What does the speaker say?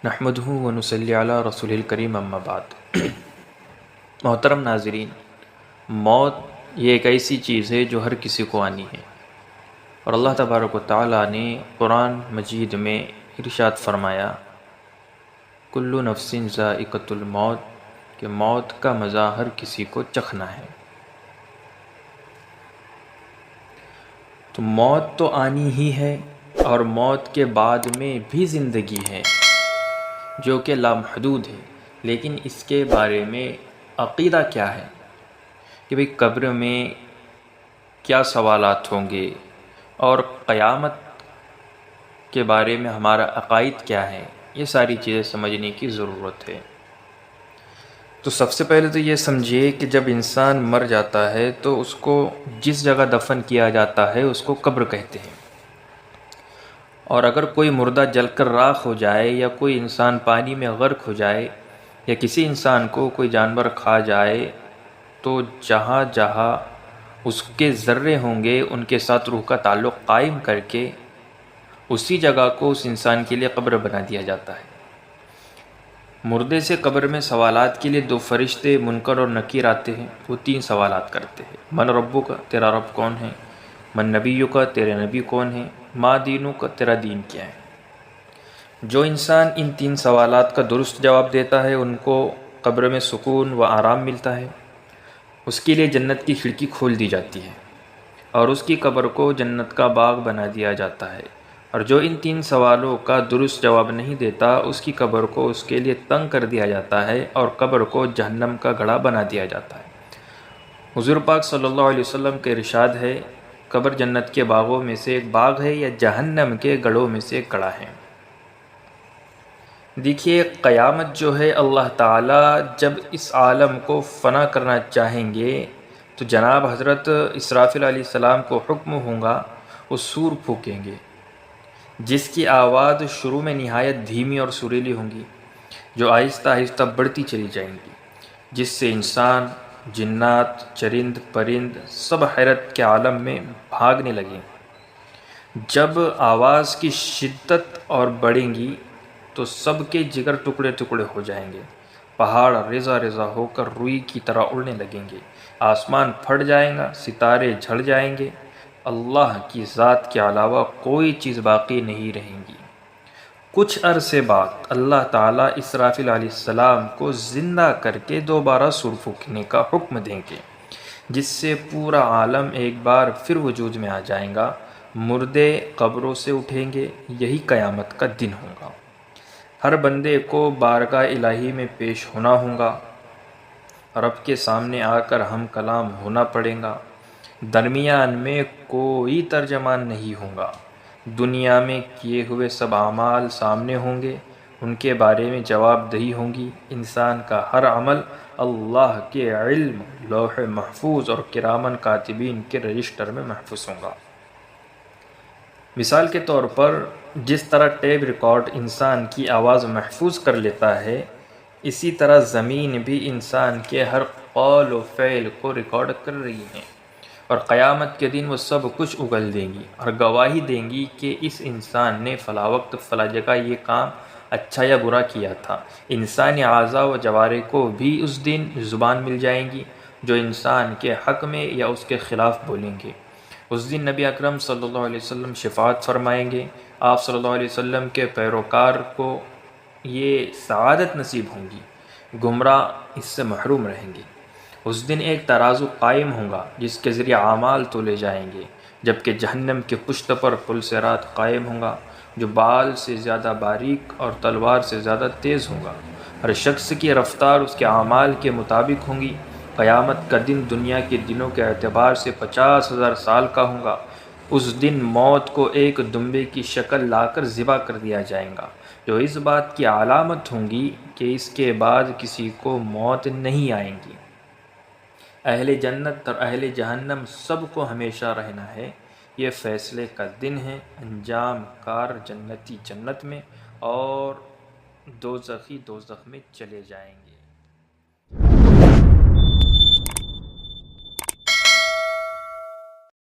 نحمدہ ونصلی علی رسول الکریم اما بعد۔ محترم ناظرین، موت یہ ایک ایسی چیز ہے جو ہر کسی کو آنی ہے، اور اللہ تبارک و تعالیٰ نے قرآن مجید میں ارشاد فرمایا کل نفس ذائقۃ الموت، کہ موت کا مزہ ہر کسی کو چکھنا ہے۔ تو موت تو آنی ہی ہے، اور موت کے بعد میں بھی زندگی ہے جو کہ لامحدود ہے، لیکن اس کے بارے میں عقیدہ کیا ہے کہ بھئی قبر میں کیا سوالات ہوں گے، اور قیامت کے بارے میں ہمارا عقائد کیا ہے، یہ ساری چیزیں سمجھنے کی ضرورت ہے۔ تو سب سے پہلے تو یہ سمجھیے کہ جب انسان مر جاتا ہے تو اس کو جس جگہ دفن کیا جاتا ہے اس کو قبر کہتے ہیں، اور اگر کوئی مردہ جل کر راکھ ہو جائے، یا کوئی انسان پانی میں غرق ہو جائے، یا کسی انسان کو کوئی جانور کھا جائے، تو جہاں جہاں اس کے ذرے ہوں گے ان کے ساتھ روح کا تعلق قائم کر کے اسی جگہ کو اس انسان کے لیے قبر بنا دیا جاتا ہے۔ مردے سے قبر میں سوالات کے لیے دو فرشتے منکر اور نکیر آتے ہیں، وہ تین سوالات کرتے ہیں۔ من ربک، تیرا رب کون ہے؟ من نبیک، تیرے نبی کون ہیں؟ ما دینک، تیرا دین کیا ہے؟ جو انسان ان تین سوالات کا درست جواب دیتا ہے ان کو قبر میں سکون و آرام ملتا ہے، اس کے لیے جنت کی کھڑکی کھول دی جاتی ہے، اور اس کی قبر کو جنت کا باغ بنا دیا جاتا ہے، اور جو ان تین سوالوں کا درست جواب نہیں دیتا اس کی قبر کو اس کے لیے تنگ کر دیا جاتا ہے، اور قبر کو جہنم کا گڑھا بنا دیا جاتا ہے۔ حضور پاک صلی اللہ علیہ وسلم کے ارشاد ہے، قبر جنت کے باغوں میں سے ایک باغ ہے، یا جہنم کے گڑھوں میں سے ایک گڑھا ہے۔ دیکھیے، قیامت جو ہے اللہ تعالیٰ جب اس عالم کو فنا کرنا چاہیں گے تو جناب حضرت اسرافیل علیہ السلام کو حکم ہوگا، وہ سور پھونکیں گے، جس کی آواز شروع میں نہایت دھیمی اور سریلی ہوں گی، جو آہستہ آہستہ بڑھتی چلی جائیں گی، جس سے انسان، جنات، چرند پرند سب حیرت کے عالم میں بھاگنے لگیں۔ جب آواز کی شدت اور بڑھیں گی تو سب کے جگر ٹکڑے ٹکڑے ہو جائیں گے، پہاڑ ریزہ ریزہ ہو کر روئی کی طرح اڑنے لگیں گے، آسمان پھٹ جائیں گا، ستارے جھڑ جائیں گے، اللہ کی ذات کے علاوہ کوئی چیز باقی نہیں رہیں گی۔ کچھ عرصے بعد اللہ تعالیٰ اسرافیل علیہ السلام کو زندہ کر کے دوبارہ سور پھونکنے کا حکم دیں گے، جس سے پورا عالم ایک بار پھر وجود میں آ جائیں گا، مردے قبروں سے اٹھیں گے۔ یہی قیامت کا دن ہوگا۔ ہر بندے کو بارگاہ الہی میں پیش ہونا ہوگا، رب کے سامنے آ کر ہم کلام ہونا پڑے گا، درمیان میں کوئی ترجمان نہیں ہوگا، دنیا میں کیے ہوئے سب اعمال سامنے ہوں گے، ان کے بارے میں جواب دہی ہوں گی، انسان کا ہر عمل اللہ کے علم، لوح محفوظ اور کرامن کاتبین کے رجسٹر میں محفوظ ہوگا۔ مثال کے طور پر جس طرح ٹیپ ریکارڈ انسان کی آواز محفوظ کر لیتا ہے، اسی طرح زمین بھی انسان کے ہر قول و فعل کو ریکارڈ کر رہی ہے، اور قیامت کے دن وہ سب کچھ اگل دیں گی اور گواہی دیں گی کہ اس انسان نے فلاں وقت فلاں جگہ یہ کام اچھا یا برا کیا تھا۔ انسانی اعضاء و جوارح کو بھی اس دن زبان مل جائیں گی جو انسان کے حق میں یا اس کے خلاف بولیں گے۔ اس دن نبی اکرم صلی اللہ علیہ وسلم شفاعت فرمائیں گے، آپ صلی اللہ علیہ وسلم کے پیروکار کو یہ سعادت نصیب ہوں گی، گمراہ اس سے محروم رہیں گے۔ اس دن ایک ترازو قائم ہوگا جس کے ذریعے اعمال تولے جائیں گے، جبکہ جہنم کے پشت پر پلسرات قائم ہوگا جو بال سے زیادہ باریک اور تلوار سے زیادہ تیز ہوگا۔ ہر شخص کی رفتار اس کے اعمال کے مطابق ہوں گی۔ قیامت کا دن دنیا کے دنوں کے اعتبار سے 50,000 سال کا ہوگا۔ اس دن موت کو ایک دمبے کی شکل لا کر ذبح کر دیا جائے گا، جو اس بات کی علامت ہوں گی کہ اس کے بعد کسی کو موت نہیں آئے گی۔ اہل جنت اور اہل جہنم سب کو ہمیشہ رہنا ہے۔ یہ فیصلے کا دن ہے۔ انجام کار جنتی جنت میں اور دوزخی دوزخ میں چلے جائیں گے۔